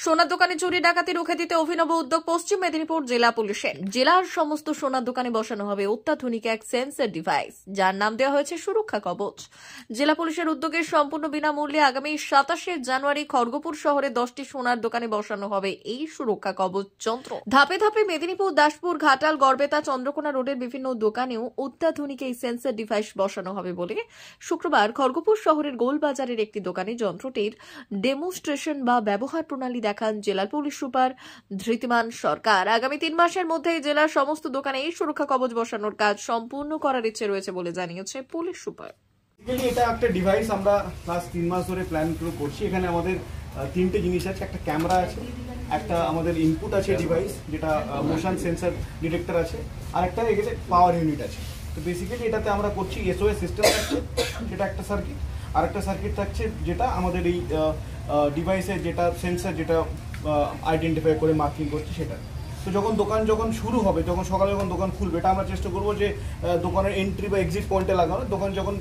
সোনার দোকানে চুরি ডাকাতি রুখে দিতে অভিনব উদ্যোগ পশ্চিম মেদিনীপুর জেলা পুলিশের। জেলার সমস্ত সোনার দোকানে বসানো হবে অত্যাধুনিক এক সেন্সর ডিভাইস, যার নাম দেওয়া হয়েছে সুরক্ষা কবচ। জেলা পুলিশের উদ্যোগে সম্পূর্ণ বিনামূল্যে আগামী 27শে জানুয়ারি খড়গপুর শহরে 10টি সোনার দোকানে বসানো হবে এই সুরক্ষা কবচ যন্ত্র। ধাপে ধাপে মেদিনীপুর, দাসপুর, ঘাটাল, গড়বেতা, চন্দ্রকোনা রোডের বিভিন্ন দোকানেও অত্যাধুনিক এই সেন্সর ডিভাইস বসানো হবে বলে শুক্রবার খড়গপুর শহরের গোলবাজারের একটি দোকানে যন্ত্রটির ডেমনস্ট্রেশন বা ব্যবহার প্রণালী দেখান জেলা পুলিশ সুপার ধৃতিমান সরকার। আগামী 3 মাসের মধ্যে জেলার সমস্ত দোকানে এই সুরক্ষা কবচ বসানোর কাজ সম্পূর্ণ করার ইচ্ছে রয়েছে বলে জানিয়েছে পুলিশ সুপার। এটা একটা ডিভাইস আমরা লাস্ট 3 মাস ধরে প্ল্যান করছি। এখানে আমাদের 3টে জিনিস আছে, একটা ক্যামেরা আছে, একটা আমাদের ইনপুট আছে ডিভাইস যেটা মোশন সেন্সর ডিটেক্টর আছে, আর একটা এখানে পাওয়ার ইউনিট আছে। তো বেসিক্যালি এটাতে আমরা করছি এসওএস সিস্টেম থাকছে, সেটা একটা সার্কিট, আর একটা সার্কিট থাকছে যেটা আমাদের এই ডিভাইসের যেটা সেন্সর যেটা আইডেন্টিফাই করে মার্কিং করছে সেটা। তো যখন শুরু হবে, যখন সকালে যখন দোকান খুলবে, এটা আমরা চেষ্টা করবো যে দোকানের এন্ট্রি বা এক্সিট পয়েন্টে লাগানো। দোকান যখন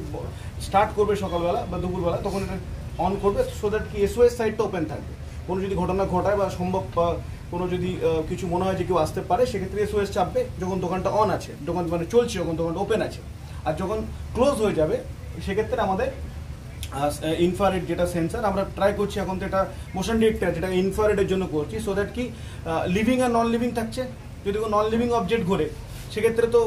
স্টার্ট করবে সকালবেলা বা দুপুরবেলা তখন এটা অন করবে, সো দ্যাট কি এসওএস সাইডটা ওপেন থাকবে। কোনো যদি ঘটনা ঘটায় বা সম্ভব বা কোনো যদি কিছু মনে হয় যে কেউ আসতে পারে, সেক্ষেত্রে এসওএস চাপবে যখন দোকানটা অন আছে, দোকান মানে চলছে, যখন দোকানটা ওপেন আছে। আর যখন ক্লোজ হয়ে যাবে সেক্ষেত্রে আমাদের ইনফ্রারেড যেটা সেন্সার আমরা ট্রাই করছি এখন, তো এটা মোশন ডিটেক্টর যেটা ইনফ্রারেডের জন্য করছি, সো দ্যাট কি লিভিং আর নন লিভিং থাকছে। যদি কোনো নন লিভিং অবজেক্ট ঘোরে সেক্ষেত্রে তো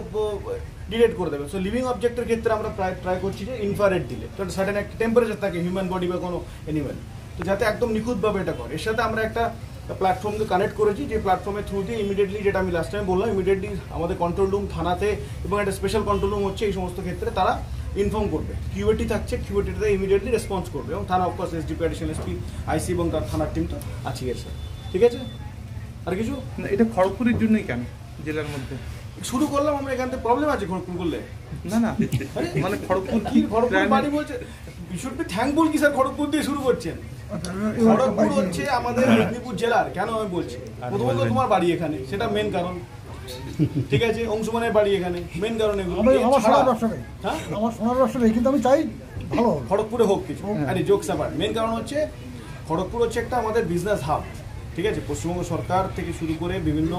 ডিটেক্ট করে দেবে। সো লিভিং অবজেক্টের ক্ষেত্রে আমরা ট্রাই করছি যে ইনফ্রারেড দিলে তো সার্টেন একটা টেম্পারেচার থাকে হিউম্যান বডি বা কোনো অ্যানিম্যাল, তো যাতে একদম নিখুঁতভাবে এটা করে। এর সাথে আমরা একটা প্ল্যাটফর্মকে কানেক্ট করেছি, যে প্ল্যাটফর্মের থ্রু দিয়ে ইমিডিয়েটলি, যেটা আমি লাস্ট টাইম বললাম, ইমিডিয়েটলি আমাদের কন্ট্রোল রুম থানাতে এবং একটা স্পেশাল কন্ট্রোল রুম হচ্ছে, এই সমস্ত ক্ষেত্রে তারা ইনফর্ম করবে। কিউএটি থাকছে, কিউএটিতে ইমিডিয়েটলি রেসপন্স করবে, এবং থানা অফকোর্স এসডিপি, অ্যাডিশনাল এসপি, আইসি এবং তার থানার টিম তো আছে স্যার। ঠিক আছে, আর কিছু না? এটা খড়গপুরের জন্যই কেন জেলার মধ্যে শুরু করলাম আমরা? এখান থেকে প্রবলেম আছে খড়গপুর করলে? না না, মানে খড়গপুর কি খড়গপুর বাড়ি বলছে, ইউ শুড বি থ্যাঙ্কফুল কি স্যার খড়গপুর দিয়ে শুরু করছেন। খড়গপুর হচ্ছে আমাদের মেদিনীপুর জেলার, কেন আমি বলছি, প্রথমত তোমার বাড়ি এখানে, সেটা মেন কারণ। ঠিক আছে, অংশুমানের বাড়ি এখানে, মেন কারণ এগুলো। আমার সোনার ব্যবসা নেই, কিন্তু আমি চাই ভালো খড়গপুরে হোক কিছু, আরে জোকস অ্যাপার্ট। মেন কারণ হচ্ছে খড়গপুর হচ্ছে একটা আমাদের বিজনেস হাব। ঠিক আছে, পশ্চিমবঙ্গ সরকার থেকে শুরু করে বিভিন্ন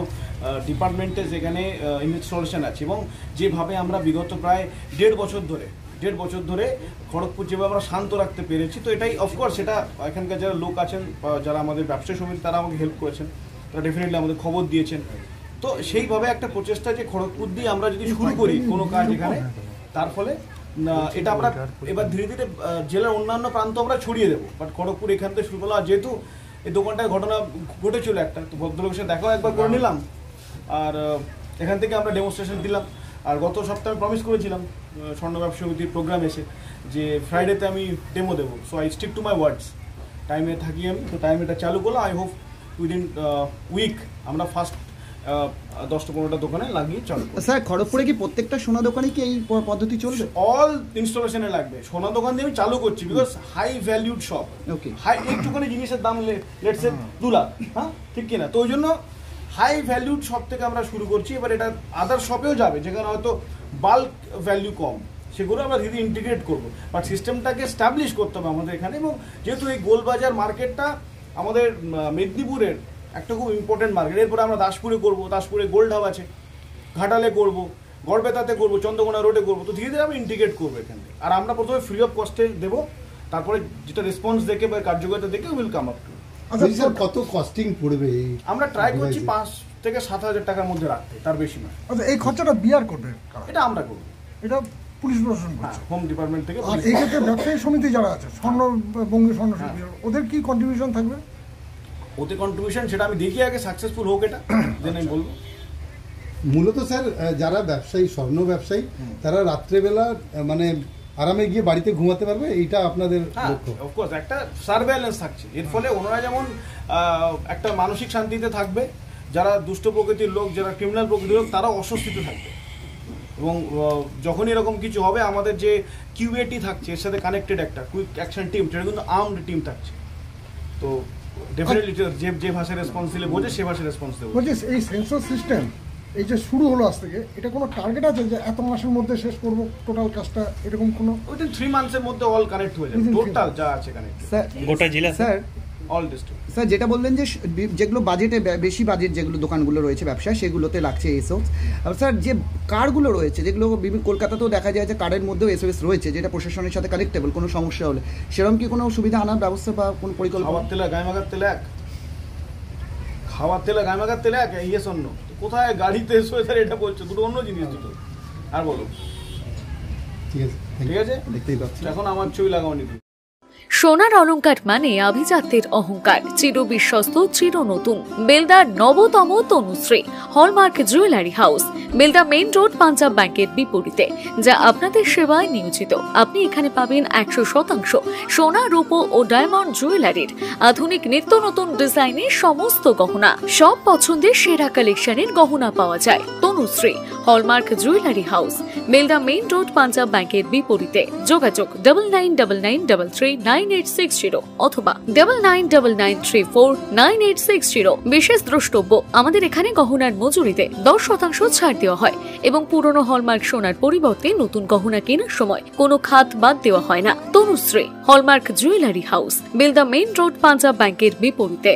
ডিপার্টমেন্টে যেখানে ইনস্টলেশন আছে, এবং যেভাবে আমরা বিগত প্রায় 1.5 বছর ধরে খড়গপুর যেভাবে আমরা শান্ত রাখতে পেরেছি, তো এটাই অফকোর্স সেটা এখানকার যারা লোক আছেন, যারা আমাদের ব্যবসায়ী সমিতি, তারা আমাকে হেল্প করেছেন, তারা ডেফিনেটলি আমাদের খবর দিয়েছেন। তো সেইভাবে একটা প্রচেষ্টা যে খড়গপুর দিয়ে আমরা যদি শুরু করি কোনো কাজ এখানে, তার ফলে এটা আমরা এবার ধীরে ধীরে জেলার অন্যান্য প্রান্ত আমরা ছড়িয়ে দেবো। বাট খড়গপুর এখান থেকে শুরু করলাম, আর যেহেতু এই দোকানটার ঘটনা ঘটেছিল একটা, তো ভদ্রলোকের সাথে দেখাও একবার করে নিলাম, আর এখান থেকে আমরা ডেমনস্ট্রেশন দিলাম। আর গত সপ্তাহে প্রমিস করেছিলাম স্বর্ণ ব্যবসা সমিতির প্রোগ্রাম এসে যে ফ্রাইডেতে আমি ডেমো দেবো। So I stick to my words, টাইমে থাকি আমি, তো টাইম এটা চালু করলাম। আই হোপ উইদিন উইক আমরা ফার্স্ট 10-15টা দোকানে লাগিয়ে চালু। স্যার, খড়গপুরে কি প্রত্যেকটা সোনা দোকানে কি এই পদ্ধতি চলবে? অল ইনস্টলেশনে লাগবে। সোনা দোকান দিয়ে আমি চালু করছি because high valued shop. Okay, high একটুখানি জিনিসের দাম লেটস সে 2 লাখ, হ্যাঁ ঠিক কিনা? তো ওই জন্য হাই ভ্যালিউড শপ থেকে আমরা শুরু করছি। এবার এটা আদার শপেও যাবে যেখানে হয়তো বাল্ক ভ্যালু কম, সেগুলো আমরা ধীরে ইন্টিগ্রেট করবো। বাট সিস্টেমটাকে স্টাবলিশ করতে হবে আমাদের এখানে। এবং যেহেতু এই গোলবাজার মার্কেটটা আমাদের মেদিনীপুরের একটা খুব ইম্পর্টেন্ট মার্কেট, এরপরে আমরা দাসপুরে করবো, দাসপুরে গোল্ড হাব আছে, ঘাটালে করবো, গড়বেতাতে করবো, চন্দ্রকোনা রোডে করবো। তো ধীরে ধীরে আমরা ইন্টিগ্রেট করবো এখানে। আর আমরা প্রথমে ফ্রি অফ কস্টে দেবো, তারপরে যেটা রেসপন্স দেখে বা কার্যকারিতা দেখে will come up to. Sir, কত কস্টিং পড়বে? আমরা ট্রাই করছি 5 থেকে 7 হাজার টাকার মধ্যে রাখতে, তার বেশি না। আচ্ছা, এই খরচাটা বিয়ার করবে? এটা আমরা করবো, এটা পুলিশ প্রশাসন করছে, হোম ডিপার্টমেন্ট থেকে। আর এই ক্ষেত্রে ব্যবসায়ী সমিতি যারা আছে, স্বর্ণবঙ্গের স্বর্ণ সমিতি, ওদের কি কন্ট্রিবিউশন থাকবে? ওতে কন্ট্রিবিউশন সেটা আমি দেখি আগে সাকসেসফুল হোক, এটা দেন আমি বলবো। মূলত স্যার, যারা ব্যবসায়ী, স্বর্ণ ব্যবসায়ী, তারা রাত্রেবেলা মানে আরামে গিয়ে বাড়িতে ঘুমাতে পারবে, এইটা আপনাদের লক্ষ্য? অফকোর্স একটা সার্ভেইলেন্স থাকছে, এর ফলে ওনারা যেমন একটা মানসিক শান্তিতে থাকবে, যারা দুষ্ট প্রকৃতির লোক, যারা ক্রিমিনাল প্রকৃতির লোক, তারা অস্বস্তিতে থাকবে। এবং যখনই এরকম কিছু হবে, আমাদের যে কিউএটি থাকছে এর সাথে কানেক্টেড একটা কুইক অ্যাকশন টিম, সেটা কিন্তু আর্মড টিম থাকছে। তো ডেফিনেটলি যে ভাষায় রেসপন্স দিলে বোঝে সে ভাষায় রেসপন্স দেবো। বলছি, এই সেন্সর সিস্টেম এই যে শুরু হলো আজ থেকে, এটা কোনো টার্গেট আছে যে এত মাসের মধ্যে শেষ করবো টোটাল কাজটা, এরকম কোনো? উইদিন 3 মান্থসের মধ্যে অল কানেক্ট হয়ে যাবে, টোটাল যা আছে কানেক্ট, গোটা জেলা স্যার, অল ডিস্ট্রিক্ট। স্যার যেটা বললেন যে যেগুলো বাজেটে বেশি বাজেট যেগুলো দোকানগুলো রয়েছে ব্যবসা সেগুলোতে লাগছে এসওএস। আর স্যার যে কারগুলো রয়েছে যেগুলো বিভিন্ন কলকাতাতেও দেখা যায় যে কারের মধ্যেও এসওএস রয়েছে যেটা প্রশাসনের সাথে কানেক্টেবল, কোনো সমস্যা হলে সেরকম কি কোনো সুবিধা আনার ব্যবস্থা বা কোনো পরিকল্পনা? খাবার তেলে গায়ে মাখার তেলে এক, খাবার তেলে গায়ে মাখার তেলে এক, ইয়ে অন্য। কোথায় গাড়িতে এসে স্যার এটা বলছো, দুটো অন্য জিনিস দুটো। আর বলো, ঠিক আছে, ঠিক আছে, দেখতেই পাচ্ছি এখন আমার ছবি লাগাওনি। সোনার অলংকার মানে আভিজাত্যের অহংকার, চির বিশ্বস্ত, চির নতুন। বেলদার নবতম Tanushree hallmark jewellery house, Belda main road, Punjab ব্যাংকের বিপরীতে, যা আপনাদের সেবায় নিয়োজিত। আপনি এখানে পাবেন 100% সোনা, রূপো ও ডায়মন্ড জুয়েলারির আধুনিক নিত্য নতুন ডিজাইনের সমস্ত গহনা। সব পছন্দের সেরা কালেকশনের গহনা পাওয়া যায়। Tanushree hallmark jewellery house, Belda main road, Punjab ব্যাংকের বিপরীতে। যোগাযোগ 9999399860 অথবা 9999349860। বিশেষ দ্রষ্টব্য, আমাদের এখানে গহনার মজুরিতে 10% ছাড় দেওয়া হয় এবং পুরনো হলমার্ক সোনার পরিবর্তে নতুন গহনা কেনার সময় কোনো খাত বাদ দেওয়া হয় না। Tanushree hallmark jewellery house, Belda main road, Punjab ব্যাংকের বিপরীতে।